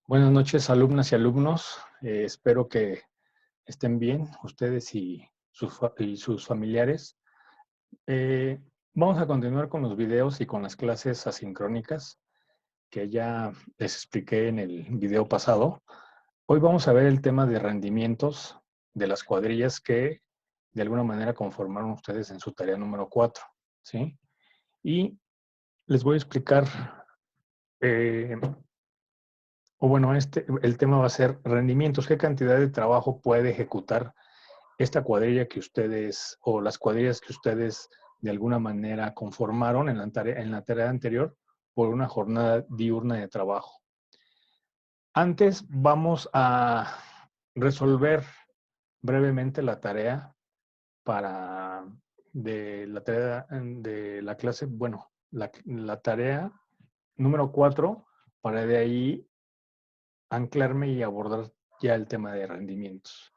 Buenas noches, alumnas y alumnos. Espero que estén bien, ustedes y sus familiares. Eh, Vamos a continuar con los videos y con las clases asincrónicas que ya les expliqué en el video pasado. Hoy vamos a ver el tema de rendimientos de las cuadrillas que de alguna manera conformaron ustedes en su tarea número 4, ¿sí? Y les voy a explicar eh, el tema va a ser rendimientos. ¿Qué cantidad de trabajo puede ejecutar esta cuadrilla que ustedes, o las cuadrillas que ustedes de alguna manera conformaron en la tarea anterior por una jornada diurna de trabajo? Antes vamos a resolver brevemente la tarea de la clase, bueno, la tarea número 4, para de ahí anclarme y abordar ya el tema de rendimientos.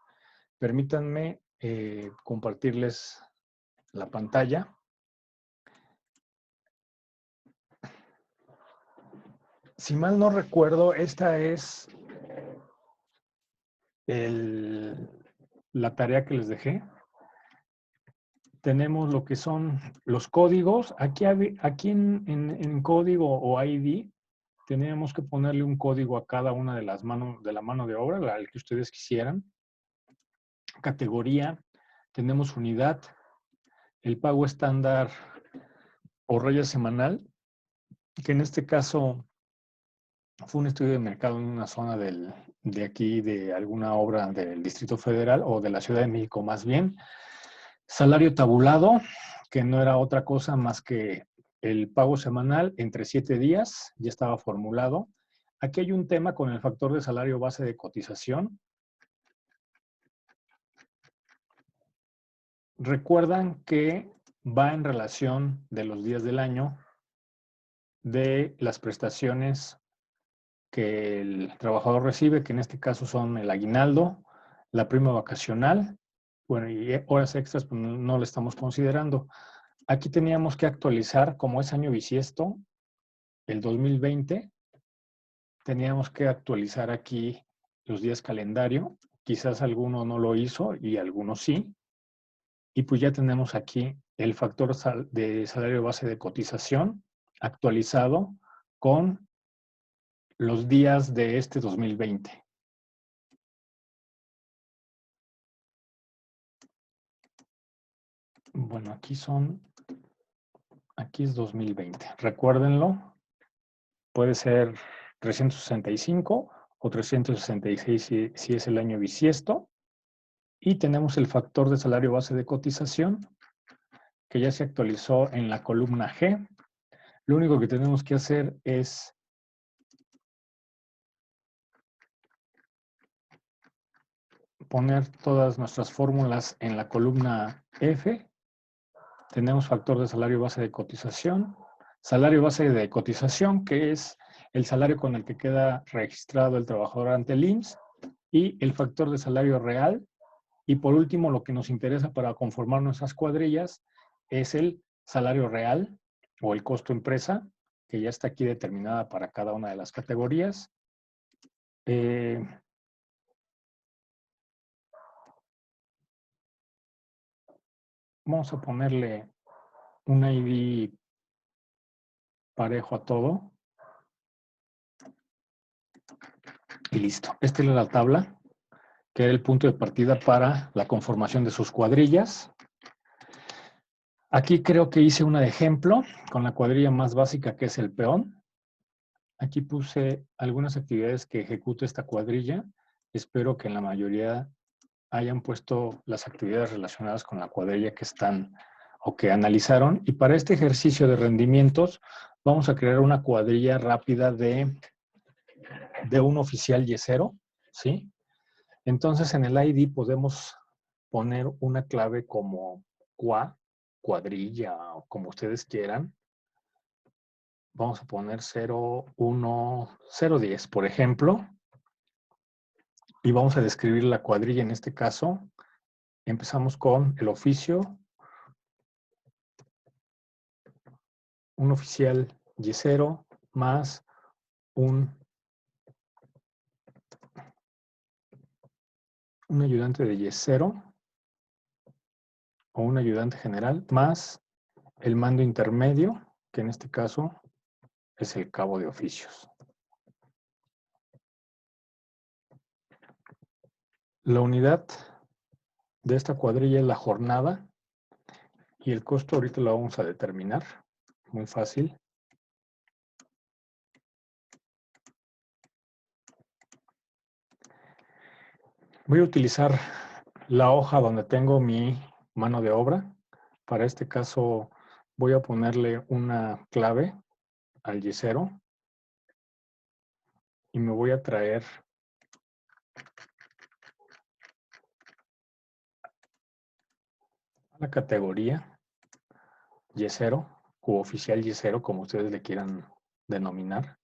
Permítanme compartirles la pantalla. Si mal no recuerdo, esta es la tarea que les dejé. Tenemos lo que son los códigos. Aquí en código o ID teníamos que ponerle un código a cada una de las manos de la mano de obra, al que ustedes quisieran. Categoría, tenemos unidad, el pago estándar o raya semanal, que en este caso fue un estudio de mercado en una zona de aquí, de alguna obra del Distrito Federal o de la Ciudad de México más bien. Salario tabulado, que no era otra cosa más que el pago semanal entre 7 días, ya estaba formulado. Aquí hay un tema con el factor de salario base de cotización. Recuerdan que va en relación de los días del año, de las prestaciones que el trabajador recibe, que en este caso son el aguinaldo, la prima vacacional, bueno, y horas extras pues no le estamos considerando. Aquí teníamos que actualizar, como es año bisiesto, el 2020, teníamos que actualizar aquí los días calendario. Quizás alguno no lo hizo y algunos sí. Y pues ya tenemos aquí el factor de salario base de cotización actualizado con los días de este 2020. Bueno, aquí es 2020. Recuérdenlo, puede ser 365 o 366 si es el año bisiesto. Y tenemos el factor de salario base de cotización, que ya se actualizó en la columna G. Lo único que tenemos que hacer es poner todas nuestras fórmulas en la columna F. Tenemos factor de salario base de cotización, salario base de cotización, que es el salario con el que queda registrado el trabajador ante el IMSS, y el factor de salario real. Y por último, lo que nos interesa para conformar nuestras cuadrillas es el salario real o el costo empresa, que ya está aquí determinada para cada una de las categorías. Vamos a ponerle un ID parejo a todo. Y listo. Esta es la tabla, que era el punto de partida para la conformación de sus cuadrillas. Aquí creo que hice una de ejemplo con la cuadrilla más básica, que es el peón. Aquí puse algunas actividades que ejecuta esta cuadrilla. Espero que en la mayoría hayan puesto las actividades relacionadas con la cuadrilla que están o que analizaron. Y para este ejercicio de rendimientos vamos a crear una cuadrilla rápida de un oficial yesero, ¿sí? Entonces en el ID podemos poner una clave como cuadrilla o como ustedes quieran. Vamos a poner 0, 1, 0, 10, por ejemplo. Y vamos a describir la cuadrilla en este caso. Empezamos con el oficio, un oficial yesero más un un ayudante de yesero o un ayudante general más el mando intermedio, que en este caso es el cabo de oficios. La unidad de esta cuadrilla es la jornada y el costo ahorita lo vamos a determinar. Muy fácil. Voy a utilizar la hoja donde tengo mi mano de obra. Para este caso voy a ponerle una clave al yesero y me voy a traer a la categoría yesero u oficial yesero, como ustedes le quieran denominar.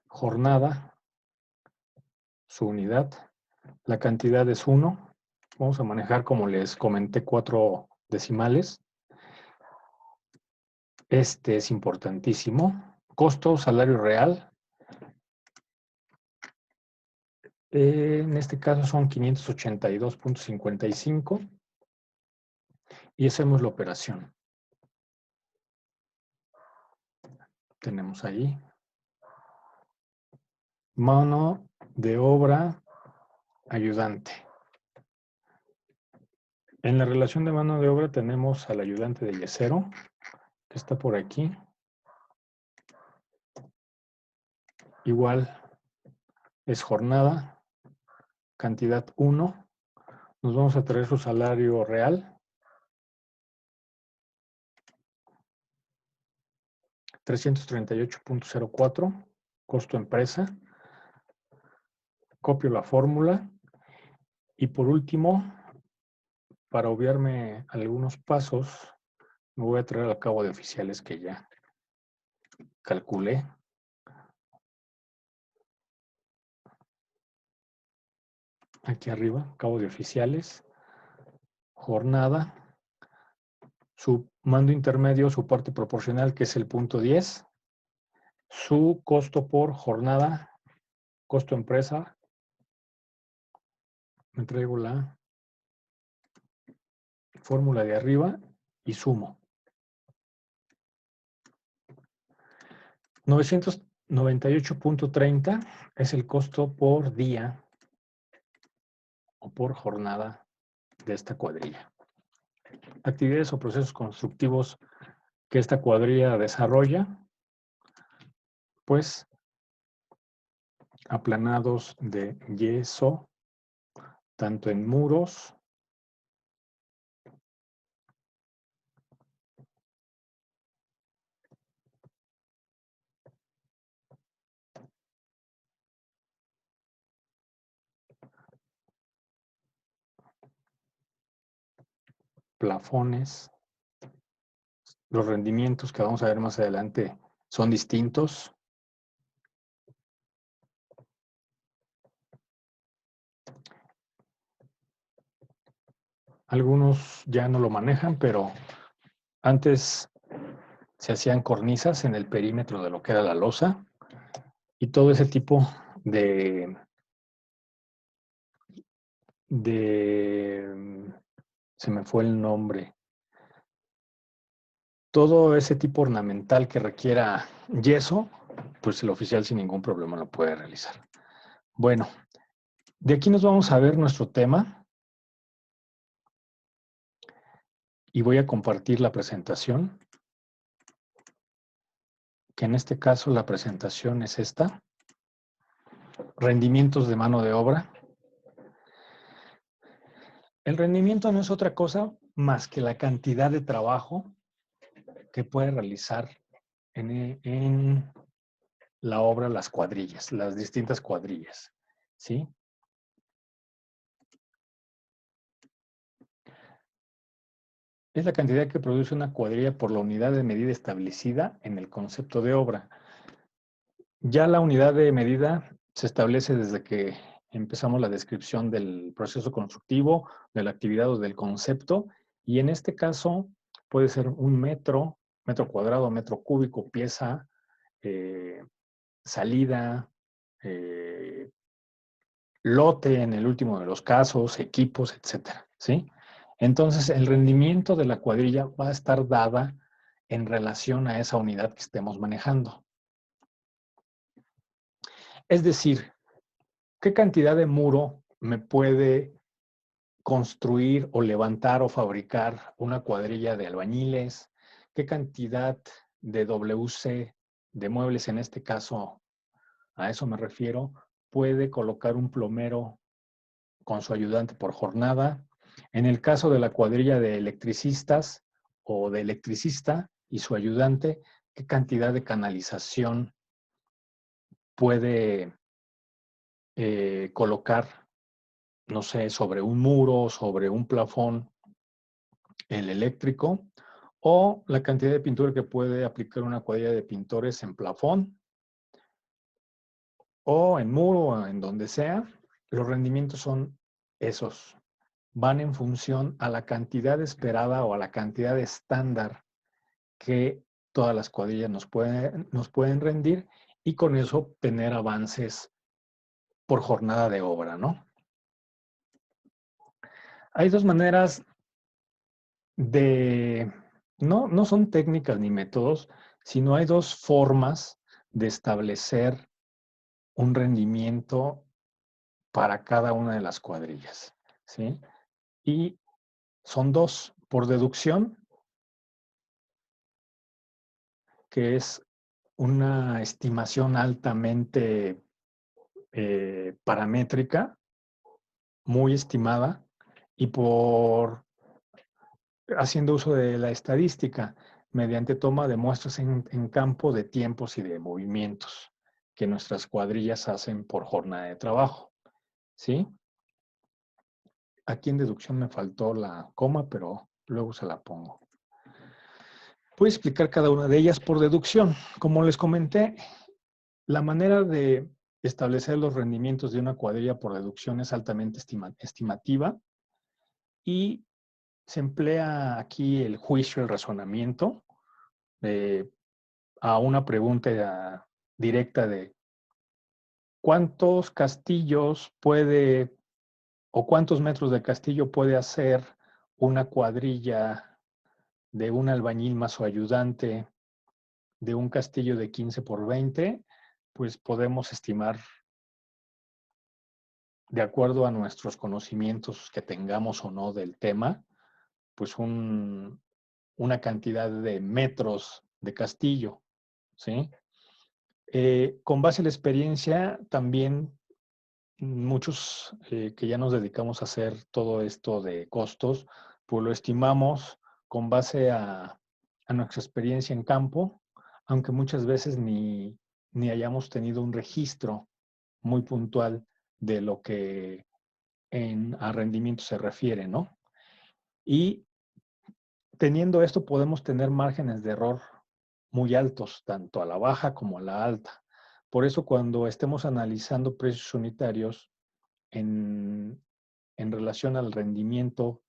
Jornada, su unidad, la cantidad es 1. Vamos a manejar, como les comenté, 4 decimales. Este es importantísimo. Costo, salario real. En este caso son 582.55 y hacemos la operación. Tenemos ahí mano de obra ayudante. En la relación de mano de obra tenemos al ayudante de yesero, que está por aquí. Igual es jornada, cantidad 1. Nos vamos a traer su salario real. 338.04, costo empresa. Copio la fórmula. Y por último, para obviarme algunos pasos, me voy a traer al cabo de oficiales que ya calculé. Aquí arriba, cabo de oficiales, jornada, su mando intermedio, su parte proporcional, que es el punto 10, su costo por jornada, costo empresa, me traigo la fórmula de arriba y sumo. 998.30 es el costo por día o por jornada de esta cuadrilla. Actividades o procesos constructivos que esta cuadrilla desarrolla, pues aplanados de yeso, tanto en muros, plafones. Los rendimientos que vamos a ver más adelante son distintos. Algunos ya no lo manejan, pero antes se hacían cornisas en el perímetro de lo que era la losa y todo ese tipo se me fue el nombre. Todo ese tipo ornamental que requiera yeso, pues el oficial sin ningún problema lo puede realizar. Bueno, de aquí nos vamos a ver nuestro tema y voy a compartir la presentación, que en este caso la presentación es esta. Rendimientos de mano de obra. El rendimiento no es otra cosa más que la cantidad de trabajo que puede realizar en la obra las cuadrillas, las distintas cuadrillas, ¿sí? Es la cantidad que produce una cuadrilla por la unidad de medida establecida en el concepto de obra. Ya la unidad de medida se establece desde que empezamos la descripción del proceso constructivo, de la actividad o del concepto, y en este caso puede ser un metro, metro cuadrado, metro cúbico, pieza, salida, lote en el último de los casos, equipos, etcétera, ¿sí? Entonces, el rendimiento de la cuadrilla va a estar dada en relación a esa unidad que estemos manejando. Es decir, ¿qué cantidad de muro me puede construir o levantar o fabricar una cuadrilla de albañiles? ¿Qué cantidad de WC, de muebles en este caso, a eso me refiero, puede colocar un plomero con su ayudante por jornada? En el caso de la cuadrilla de electricistas o de electricista y su ayudante, ¿qué cantidad de canalización puede colocar, no sé, sobre un muro, sobre un plafón, el eléctrico? O la cantidad de pintura que puede aplicar una cuadrilla de pintores en plafón o en muro o en donde sea. Los rendimientos son esos. Van en función a la cantidad esperada o a la cantidad estándar que todas las cuadrillas nos pueden rendir, y con eso tener avances por jornada de obra, ¿no? Hay dos maneras de, no son técnicas ni métodos, sino hay dos formas de establecer un rendimiento para cada una de las cuadrillas, ¿sí? Y son dos: por deducción, que es una estimación altamente paramétrica, muy estimada, y por haciendo uso de la estadística, mediante toma de muestras en campo de tiempos y de movimientos que nuestras cuadrillas hacen por jornada de trabajo, ¿sí? Aquí en deducción me faltó la coma, pero luego se la pongo. Voy a explicar cada una de ellas por deducción. Como les comenté, la manera de establecer los rendimientos de una cuadrilla por deducción es altamente estimativa, y se emplea aquí el juicio, el razonamiento, a una pregunta directa de cuántos castillos puede o cuántos metros de castillo puede hacer una cuadrilla de un albañil más su ayudante de un castillo de 15 por 20, pues podemos estimar, de acuerdo a nuestros conocimientos que tengamos o no del tema, pues una cantidad de metros de castillo, ¿sí? Con base en la experiencia, también muchos que ya nos dedicamos a hacer todo esto de costos, pues lo estimamos con base a nuestra experiencia en campo, aunque muchas veces ni hayamos tenido un registro muy puntual de lo que a rendimiento se refiere, ¿no? Y teniendo esto podemos tener márgenes de error muy altos, tanto a la baja como a la alta. Por eso cuando estemos analizando precios unitarios en relación al rendimiento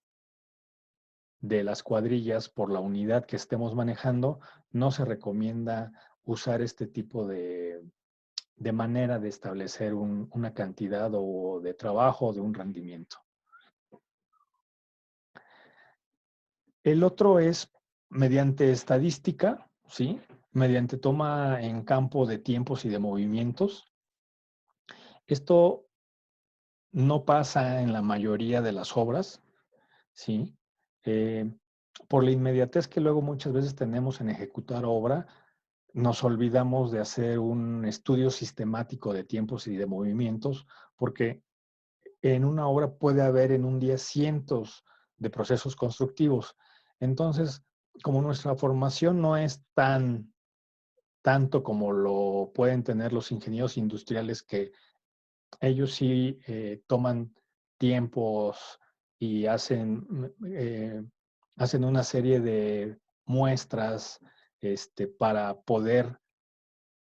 de las cuadrillas por la unidad que estemos manejando, no se recomienda usar este tipo de manera de establecer una cantidad o de trabajo o de un rendimiento. El otro es mediante estadística, ¿sí? Mediante toma en campo de tiempos y de movimientos. Esto no pasa en la mayoría de las obras, ¿sí? Eh, por la inmediatez que luego muchas veces tenemos en ejecutar obra, nos olvidamos de hacer un estudio sistemático de tiempos y de movimientos, porque en una obra puede haber en un día cientos de procesos constructivos. Entonces, como nuestra formación no es tanto como lo pueden tener los ingenieros industriales, que ellos sí toman tiempos y hacen una serie de muestras para poder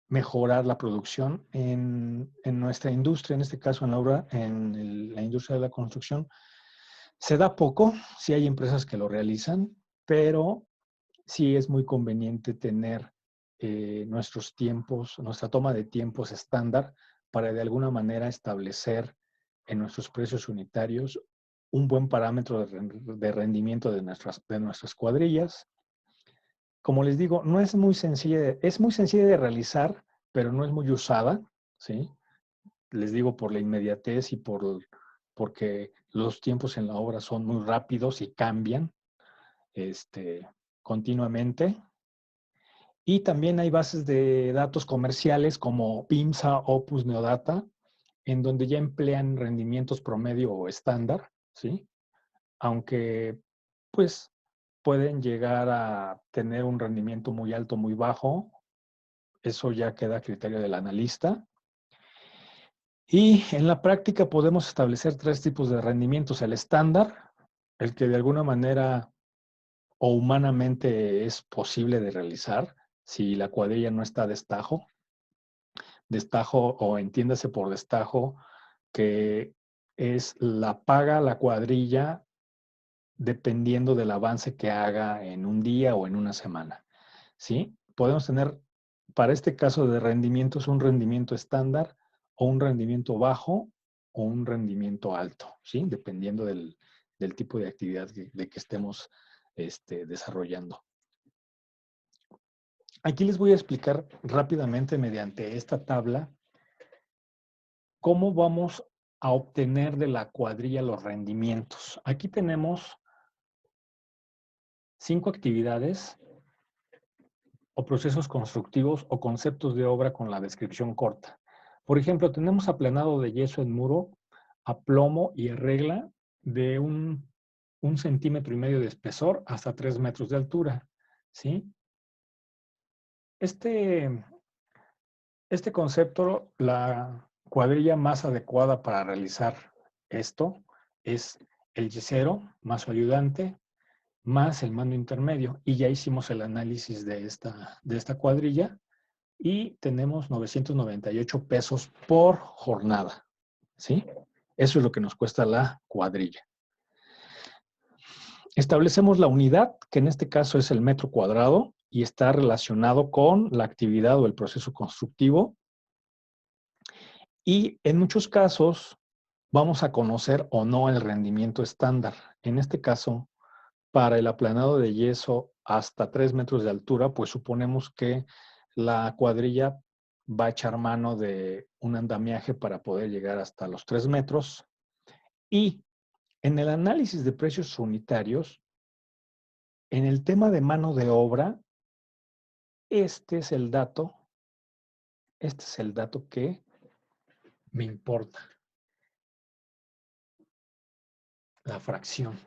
mejorar la producción en nuestra industria, en este caso en la industria de la construcción. Se da poco, sí hay empresas que lo realizan, pero sí es muy conveniente tener nuestros tiempos, nuestra toma de tiempos estándar, para de alguna manera establecer en nuestros precios unitarios un buen parámetro de rendimiento de nuestras cuadrillas. Como les digo, no es muy sencilla, es muy sencilla de realizar, pero no es muy usada, ¿sí? Les digo por la inmediatez y porque los tiempos en la obra son muy rápidos y cambian continuamente. Y también hay bases de datos comerciales como PIMSA, Opus, Neodata, en donde ya emplean rendimientos promedio o estándar, ¿sí? Aunque, pues, pueden llegar a tener un rendimiento muy alto, muy bajo. Eso ya queda a criterio del analista. Y en la práctica podemos establecer 3 tipos de rendimientos. El estándar, el que de alguna manera o humanamente es posible de realizar si la cuadrilla no está destajo. Destajo, o entiéndase por destajo, que es la paga la cuadrilla dependiendo del avance que haga en un día o en una semana, ¿sí? Podemos tener, para este caso de rendimientos, un rendimiento estándar o un rendimiento bajo o un rendimiento alto, ¿sí? Dependiendo del tipo de actividad de que estemos desarrollando. Aquí les voy a explicar rápidamente mediante esta tabla cómo vamos a obtener de la cuadrilla los rendimientos. Aquí tenemos 5 actividades o procesos constructivos o conceptos de obra con la descripción corta. Por ejemplo, tenemos aplanado de yeso en muro a plomo y regla de un 1,5 centímetros de espesor hasta 3 metros de altura, ¿sí? Este concepto, la cuadrilla más adecuada para realizar esto es el yesero más su ayudante más el mando intermedio. Y ya hicimos el análisis de esta cuadrilla y tenemos 998 pesos por jornada, ¿sí? Eso es lo que nos cuesta la cuadrilla. Establecemos la unidad, que en este caso es el metro cuadrado, y está relacionado con la actividad o el proceso constructivo. Y en muchos casos vamos a conocer o no el rendimiento estándar. En este caso, para el aplanado de yeso hasta 3 metros de altura, pues suponemos que la cuadrilla va a echar mano de un andamiaje para poder llegar hasta los 3 metros. Y en el análisis de precios unitarios, en el tema de mano de obra, este es el dato que me importa, la fracción.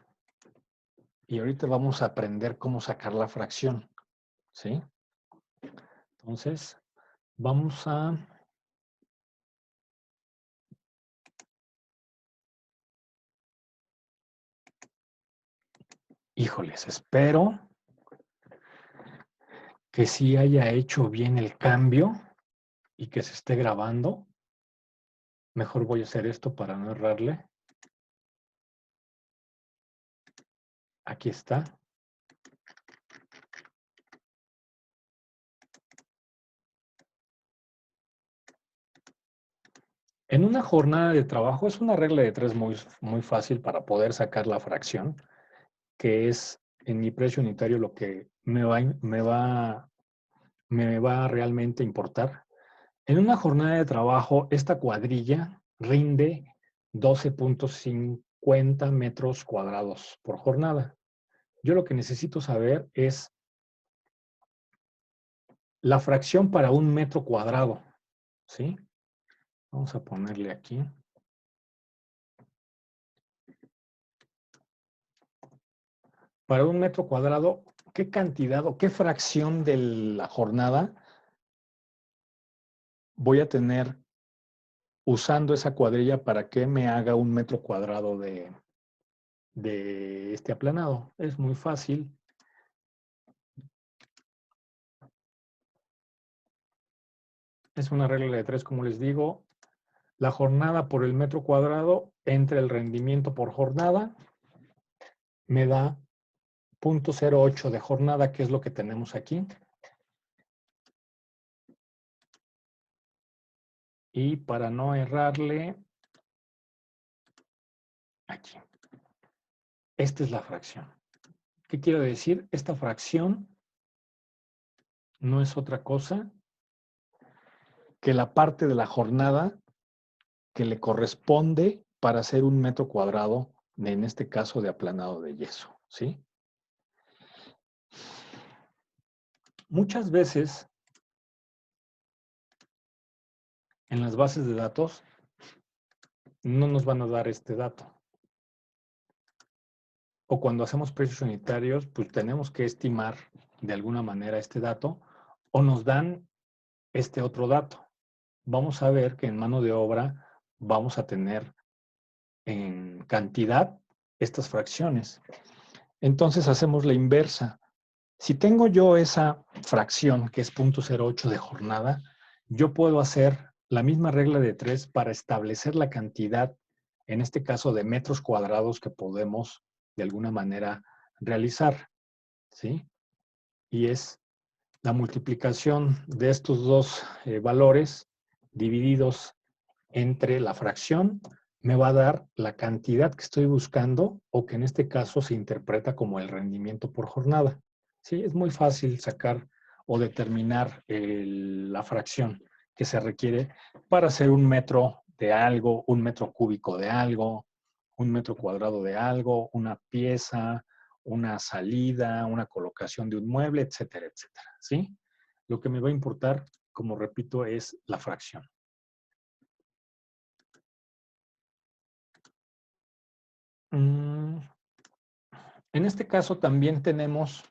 Y ahorita vamos a aprender cómo sacar la fracción, ¿sí? Entonces, vamos a... Híjoles, espero que sí haya hecho bien el cambio y que se esté grabando. Mejor voy a hacer esto para no errarle. Aquí está. En una jornada de trabajo es una regla de 3 muy, muy fácil para poder sacar la fracción, que es en mi precio unitario lo que me va a realmente importar. En una jornada de trabajo, esta cuadrilla rinde 12.50 metros cuadrados por jornada. Yo lo que necesito saber es la fracción para 1 metro cuadrado, ¿sí? Vamos a ponerle aquí. Para 1 metro cuadrado, ¿qué cantidad o qué fracción de la jornada voy a tener usando esa cuadrilla para que me haga 1 metro cuadrado de este aplanado? Es muy fácil. Es una regla de 3, como les digo. La jornada por el metro cuadrado entre el rendimiento por jornada me da 0.08 de jornada, que es lo que tenemos aquí. Y para no errarle, aquí. Esta es la fracción. ¿Qué quiero decir? Esta fracción no es otra cosa que la parte de la jornada que le corresponde para hacer 1 metro cuadrado, en este caso de aplanado de yeso, ¿sí? Muchas veces en las bases de datos no nos van a dar este dato. O cuando hacemos precios unitarios, pues tenemos que estimar de alguna manera este dato o nos dan este otro dato. Vamos a ver que en mano de obra vamos a tener en cantidad estas fracciones. Entonces hacemos la inversa. Si tengo yo esa fracción que es 0.08 de jornada, yo puedo hacer la misma regla de 3 para establecer la cantidad, en este caso de metros cuadrados que podemos de alguna manera realizar, ¿sí? Y es la multiplicación de estos dos valores divididos entre la fracción me va a dar la cantidad que estoy buscando o que en este caso se interpreta como el rendimiento por jornada. Sí, es muy fácil sacar o determinar la fracción que se requiere para hacer 1 metro de algo, 1 metro cúbico de algo, 1 metro cuadrado de algo, una pieza, una salida, una colocación de un mueble, etcétera, etcétera. ¿Sí? Lo que me va a importar, como repito, es la fracción. En este caso también tenemos,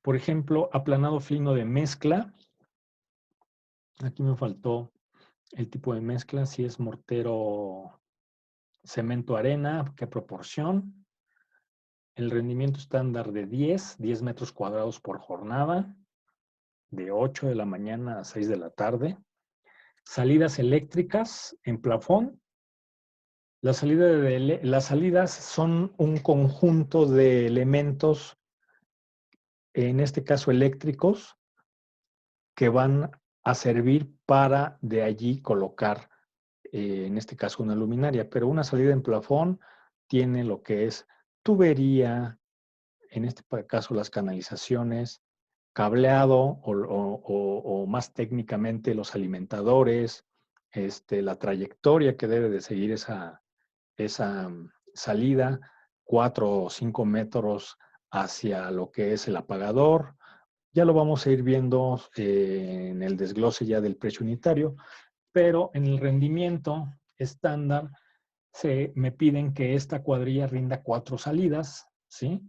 por ejemplo, aplanado fino de mezcla. Aquí me faltó el tipo de mezcla, si es mortero, cemento, arena, qué proporción. El rendimiento estándar de 10 metros cuadrados por jornada, de 8 de la mañana a 6 de la tarde. Salidas eléctricas en plafón. Las salidas son un conjunto de elementos, en este caso eléctricos, que van a servir para de allí colocar, en este caso, una luminaria. Pero una salida en plafón tiene lo que es tubería, en este caso las canalizaciones, cableado o más técnicamente los alimentadores, la trayectoria que debe de seguir esa salida, 4 o 5 metros hacia lo que es el apagador. Ya lo vamos a ir viendo en el desglose ya del precio unitario, pero en el rendimiento estándar me piden que esta cuadrilla rinda 4 salidas, ¿sí?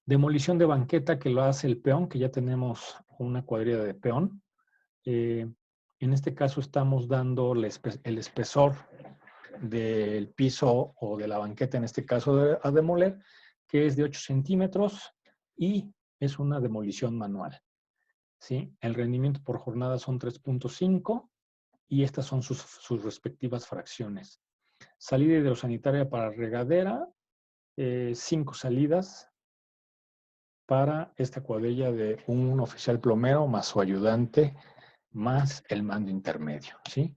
Demolición de banqueta que lo hace el peón, que ya tenemos una cuadrilla de peón. En este caso estamos dando el espesor del piso o de la banqueta, en este caso a demoler, que es de 8 centímetros y es una demolición manual. ¿Sí? El rendimiento por jornada son 3.5 y estas son sus respectivas fracciones. Salida hidrosanitaria para regadera, 5 salidas para esta cuadrilla de un oficial plomero más su ayudante más el mando intermedio. ¿Sí?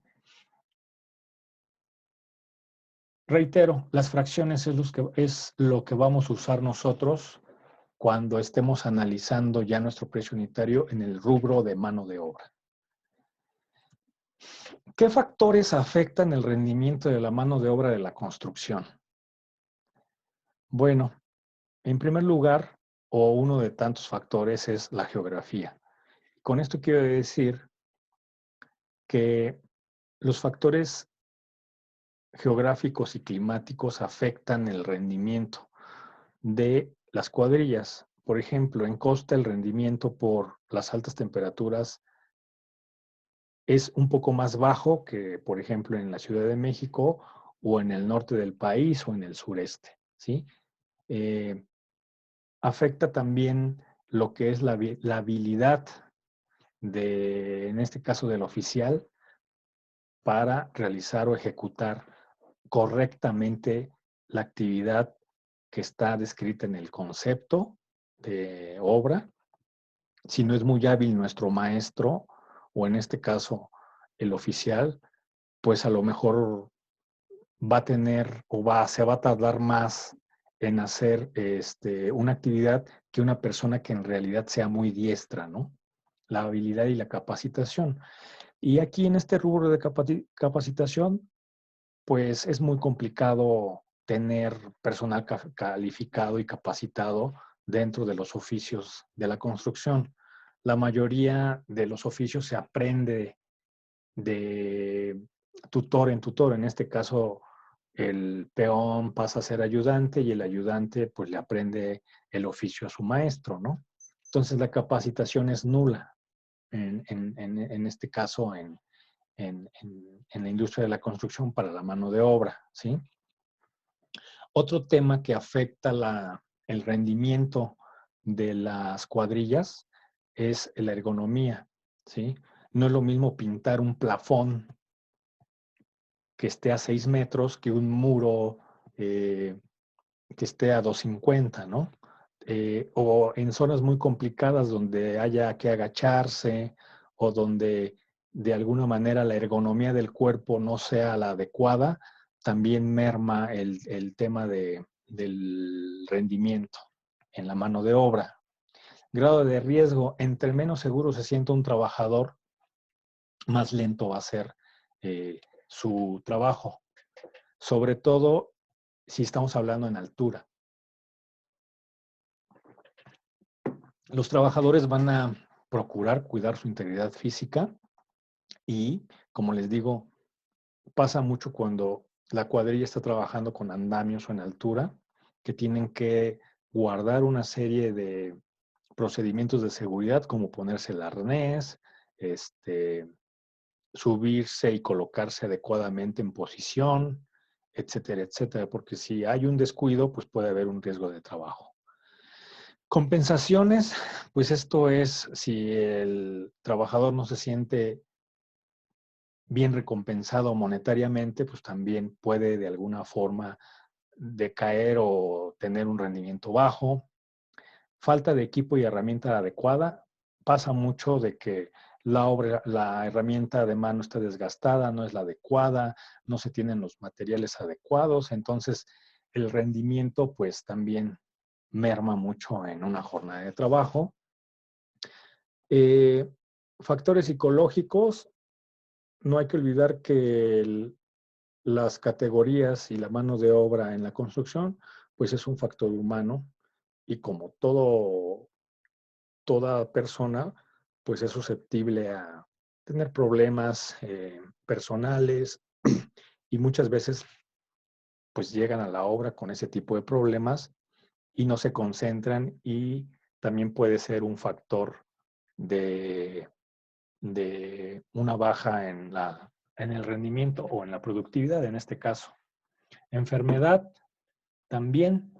Reitero, las fracciones es lo que vamos a usar nosotros cuando estemos analizando ya nuestro precio unitario en el rubro de mano de obra. ¿Qué factores afectan el rendimiento de la mano de obra de la construcción? Bueno, en primer lugar, o uno de tantos factores, es la geografía. Con esto quiero decir que los factores geográficos y climáticos afectan el rendimiento de las cuadrillas. Por ejemplo, en costa el rendimiento por las altas temperaturas es un poco más bajo que, por ejemplo, en la Ciudad de México o en el norte del país o en el sureste, ¿sí? Afecta también lo que es la habilidad en este caso del oficial, para realizar o ejecutar correctamente la actividad que está descrita en el concepto de obra. Si no es muy hábil nuestro maestro, o en este caso el oficial, pues a lo mejor va a tener se va a tardar más en hacer una actividad que una persona que en realidad sea muy diestra, ¿no? La habilidad y la capacitación. Y aquí en este rubro de capacitación, pues es muy complicado tener personal calificado y capacitado dentro de los oficios de la construcción. La mayoría de los oficios se aprende de tutor en tutor. En este caso, el peón pasa a ser ayudante y el ayudante pues le aprende el oficio a su maestro, ¿no? Entonces la capacitación es nula en este caso en la industria de la construcción para la mano de obra, ¿sí? Otro tema que afecta el rendimiento de las cuadrillas es la ergonomía, ¿sí? No es lo mismo pintar un plafón que esté a 6 metros que un muro que esté a 250, ¿no? O en zonas muy complicadas donde haya que agacharse o donde de alguna manera la ergonomía del cuerpo no sea la adecuada, también merma el tema del rendimiento en la mano de obra. Grado de riesgo, entre menos seguro se sienta un trabajador, más lento va a ser su trabajo. Sobre todo si estamos hablando en altura. Los trabajadores van a procurar cuidar su integridad física y, como les digo, pasa mucho cuando la cuadrilla está trabajando con andamios o en altura, que tienen que guardar una serie de procedimientos de seguridad, como ponerse el arnés, subirse y colocarse adecuadamente en posición, etcétera, etcétera, porque si hay un descuido, pues puede haber un riesgo de trabajo. Compensaciones, pues esto es si el trabajador no se siente bien recompensado monetariamente, pues también puede de alguna forma decaer o tener un rendimiento bajo. Falta de equipo y herramienta adecuada. Pasa mucho de que la herramienta de mano está desgastada, no es la adecuada, no se tienen los materiales adecuados, entonces el rendimiento pues también merma mucho en una jornada de trabajo. Factores psicológicos, no hay que olvidar que las categorías y la mano de obra en la construcción, pues es un factor humano y como toda persona, pues es susceptible a tener problemas personales y muchas veces pues llegan a la obra con ese tipo de problemas y no se concentran y también puede ser un factor de una baja en el rendimiento o en la productividad en este caso. Enfermedad también,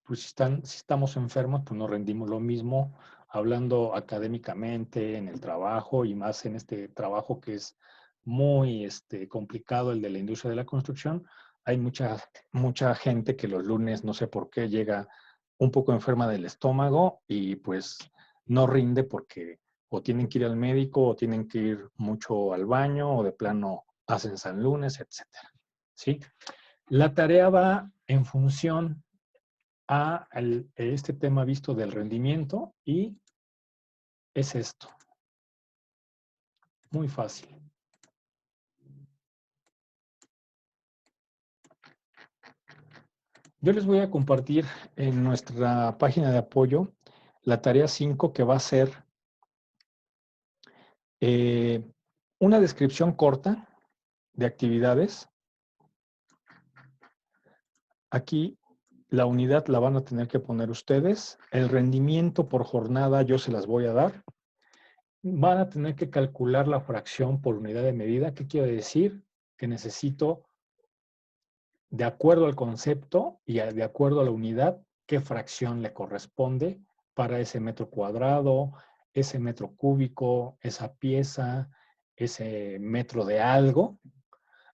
pues si estamos enfermos, pues no rendimos lo mismo, hablando académicamente en el trabajo y más en este trabajo que es muy complicado, el de la industria de la construcción. Hay mucha gente que los lunes, no sé por qué, llega un poco enferma del estómago y pues no rinde porque o tienen que ir al médico o tienen que ir mucho al baño o de plano hacen San Lunes, etcétera. ¿Sí? La tarea va en función a este tema visto del rendimiento y es esto. Muy fácil. Yo les voy a compartir en nuestra página de apoyo la tarea 5 que va a ser una descripción corta de actividades. Aquí la unidad la van a tener que poner ustedes. El rendimiento por jornada yo se las voy a dar. Van a tener que calcular la fracción por unidad de medida. ¿Qué quiere decir? Que necesito, de acuerdo al concepto y de acuerdo a la unidad, qué fracción le corresponde para ese metro cuadrado, ese metro cúbico, esa pieza, ese metro de algo.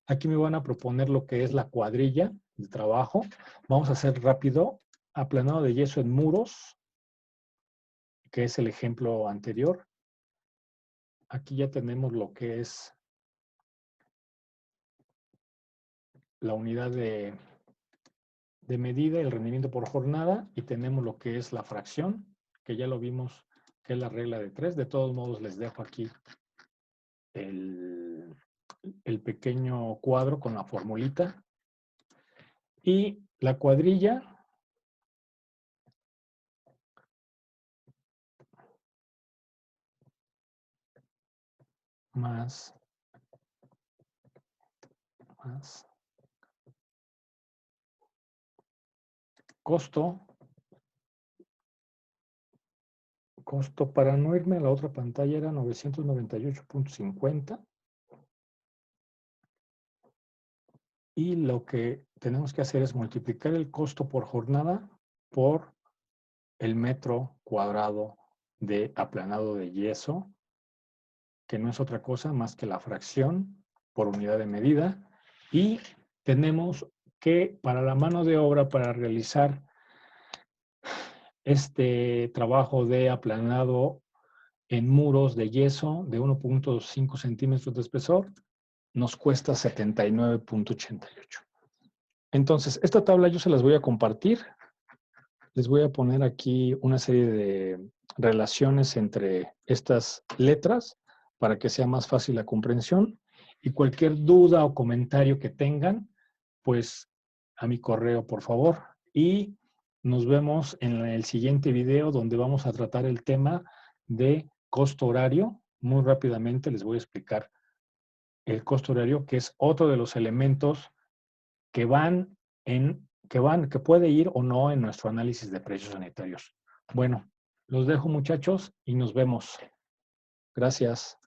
Aquí me van a proponer lo que es la cuadrilla de trabajo. Vamos a hacer rápido aplanado de yeso en muros, que es el ejemplo anterior. aquí ya tenemos lo que es la unidad de medida, el rendimiento por jornada, y tenemos lo que es la fracción, que ya lo vimos, que es la regla de 3. De todos modos, les dejo aquí el pequeño cuadro con la formulita. Y la cuadrilla más costo para no irme a la otra pantalla era 998.50. Y lo que tenemos que hacer es multiplicar el costo por jornada por el metro cuadrado de aplanado de yeso, que no es otra cosa más que la fracción por unidad de medida. Y tenemos que para la mano de obra, para realizar este trabajo de aplanado en muros de yeso de 1.5 centímetros de espesor, nos cuesta 79.88. Entonces, esta tabla yo se las voy a compartir. Les voy a poner aquí una serie de relaciones entre estas letras para que sea más fácil la comprensión. Y cualquier duda o comentario que tengan, pues a mi correo, por favor. Y nos vemos en el siguiente video donde vamos a tratar el tema de costo horario. Muy rápidamente les voy a explicar el costo horario, que es otro de los elementos que que puede ir o no en nuestro análisis de precios sanitarios. Bueno, los dejo, muchachos, y nos vemos. Gracias.